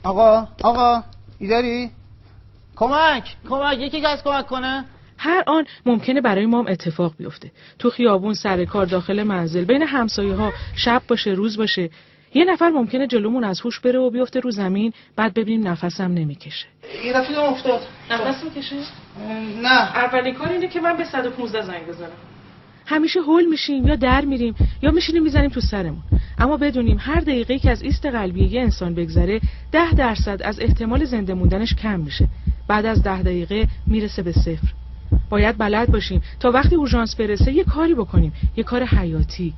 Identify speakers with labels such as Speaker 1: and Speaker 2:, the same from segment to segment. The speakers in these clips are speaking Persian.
Speaker 1: آقا ایداری؟ کمک یکی که از کمک کنه؟
Speaker 2: هر آن ممکنه برای ما هم اتفاق بیفته. تو خیابون، سر کار، داخل منزل، بین همسایه‌ها، شب باشه روز باشه، یه نفر ممکنه جلومون از هوش بره و بیفته رو زمین، بعد ببینیم نفسم نمیکشه.
Speaker 1: یه رفیقم افتاد.
Speaker 2: نفس میکشه؟
Speaker 1: نه.
Speaker 2: اولین کار اینه که من به 115 زنگ بزنم. همیشه هول میشیم یا در میریم یا میشینیم میزنیم تو سرمون. اما بدونیم هر دقیقه‌ای که از ایست قلبی یه انسان بگذره 10% از احتمال زنده موندنش کم میشه. بعد از 10 دقیقه میرسه به 0. باید بلد باشیم تا وقتی اورژانس برسه یه کاری بکنیم، یه کار حیاتی،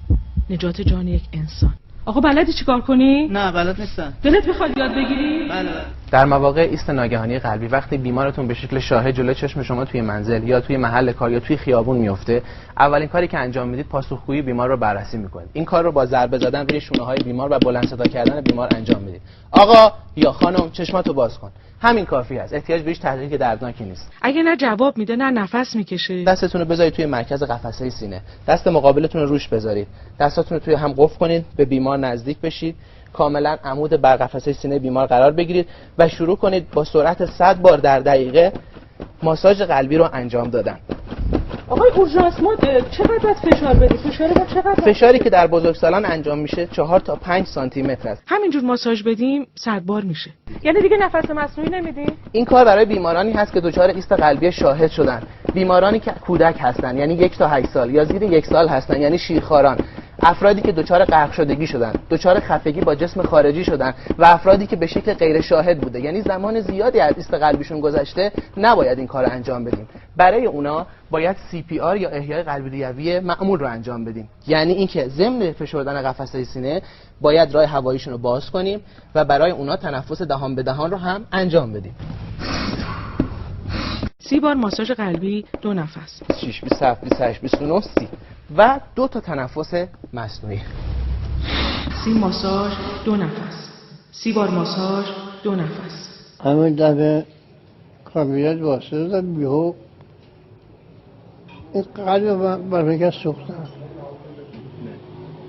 Speaker 2: نجات جان یک انسان. آقا بلدی چیکار کنی؟
Speaker 1: نه بلد نیستم.
Speaker 2: دلت میخواد یاد بگیری؟
Speaker 1: بله.
Speaker 3: در مواقع ایست ناگهانی قلبی وقتی بیمارتون به شکل شاهد جلوی چشم شما توی منزل یا توی محل کار یا توی خیابون میفته، اولین کاری که انجام میدید پاسخگویی بیمار رو بررسی میکنید. این کار رو با ضربه زدن روی شونه‌های بیمار و بلند صدا کردن بیمار انجام میدید. آقا یا خانم چشماتو باز کن. همین کافی است. احتیاج به هیچ تحقیق دردناکی نیست.
Speaker 2: اگه نه جواب میده نه نفس میکشه،
Speaker 3: دستتون رو بذارید توی مرکز قفسه سینه. دست مقابلتون رو روش بذارید. دستاتون رو توی هم قفل کنید، به بیمار نزدیک بشید. کاملا عمود بر قفسه سینه بیمار قرار بگیرید و شروع کنید با سرعت 100 بار در دقیقه ماساژ قلبی رو انجام دادن.
Speaker 2: آقای اورژانس ما چقدر باید فشار بدیم؟ فشار ما چقدر؟
Speaker 3: فشاری که در بزرگسالان انجام میشه 4 تا 5 سانتی متر است.
Speaker 2: همینجور ماساژ بدیم 100 بار میشه. یعنی دیگه نفس مصنوعی نمیدیم؟
Speaker 3: این کار برای بیمارانی هست که دچار ایست قلبی شاهد شدن. بیمارانی که کودک هستن یعنی 1 تا 8 سال یا زیر 1 سال هستن یعنی شیرخواران. افرادی که دچار غرق شدگی شدن، دچار خفگی با جسم خارجی شدن و افرادی که به شکل غیر شاهد بوده یعنی زمان زیادی از ایست قلبیشون گذشته، نباید این کار رو انجام بدیم. برای اونا باید CPR یا احیای قلبی ریوی معمول رو انجام بدیم. یعنی اینکه ضمن فشردن قفسه سینه باید راه هواییشون رو باز کنیم و برای اونا تنفس دهان به دهان رو هم انجام بدیم.
Speaker 2: 30 بار ماساژ قلبی، 2 نفس.
Speaker 3: 26 27 28 29 30 و 2 تا تنفس مصنوعی.
Speaker 2: 30 ماساژ، 2 نفس. 30 بار ماساژ، 2 نفس.
Speaker 4: همین دفعه کابینت واسه دادم بیهو این قلب برمیگه سوختم.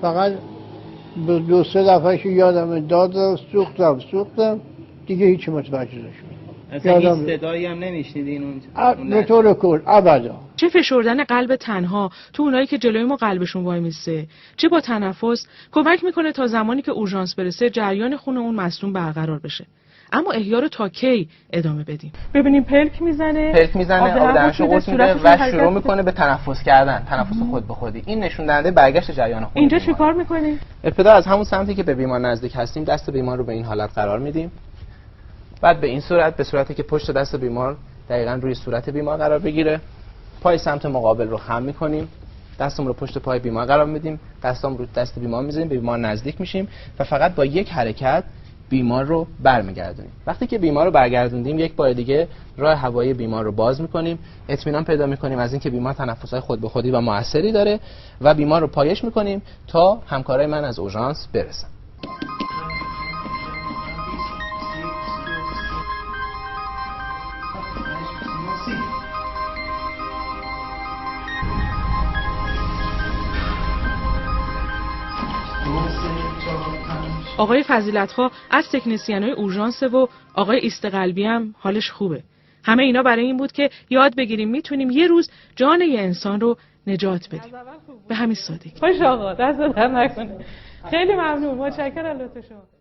Speaker 4: فقط به 2-3 دفعه یادم داد سوختم دیگه هیچی متوجه نشدم.
Speaker 1: اصلا هیچ صدایی هم نمیشنیدین اون
Speaker 4: به طور کل ابدا.
Speaker 2: چه فشردن قلب تنها تو اونایی که جلوی ما قلبشون وای میسته، چه با تنفس کمک میکنه تا زمانی که اورژانس برسه جریان خون اون مصدوم برقرار بشه. اما احیا رو تا کی ادامه بدیم؟ ببینیم پلک میزنه
Speaker 3: آب دهنشو قورت میده و شروع میکنه به تنفس کردن، تنفس خود به خودی. این نشون دهنده برگشت جریان خون.
Speaker 2: اینجا چیکار میکنیم؟
Speaker 3: ابتدا از همون سمتی که به بیمار نزدیک هستیم دست بیمار رو به این حالت قرار میدیم. بعد به این صورت، به صورتی که پشت دست بیمار دقیقاً روی صورت بیمار قرار بگیره. پای سمت مقابل رو خم میکنیم. دستمون رو پشت پای بیمار قرار میدیم. دستام رو دست بیمار میذاریم، به بیمار نزدیک میشیم و فقط با یک حرکت بیمار رو برمیگردونیم. وقتی که بیمار رو برگردوندیم یک بار دیگه راه هوایی بیمار رو باز میکنیم. اطمینان پیدا میکنیم از اینکه بیمار تنفس‌های خود به خودی و موثری داره و بیمار رو پایش میکنیم تا همکارای من از اورژانس برسن.
Speaker 2: آقای فضیلت‌خواه از تکنسین‌های اورژانس و آقای ایست قلبی هم حالش خوبه. همه اینا برای این بود که یاد بگیریم میتونیم یه روز جان یه انسان رو نجات بدیم. به همین سادگی.
Speaker 5: خوش آقا، دست در نکنه. خیلی ممنون، متشکرم لطف شما.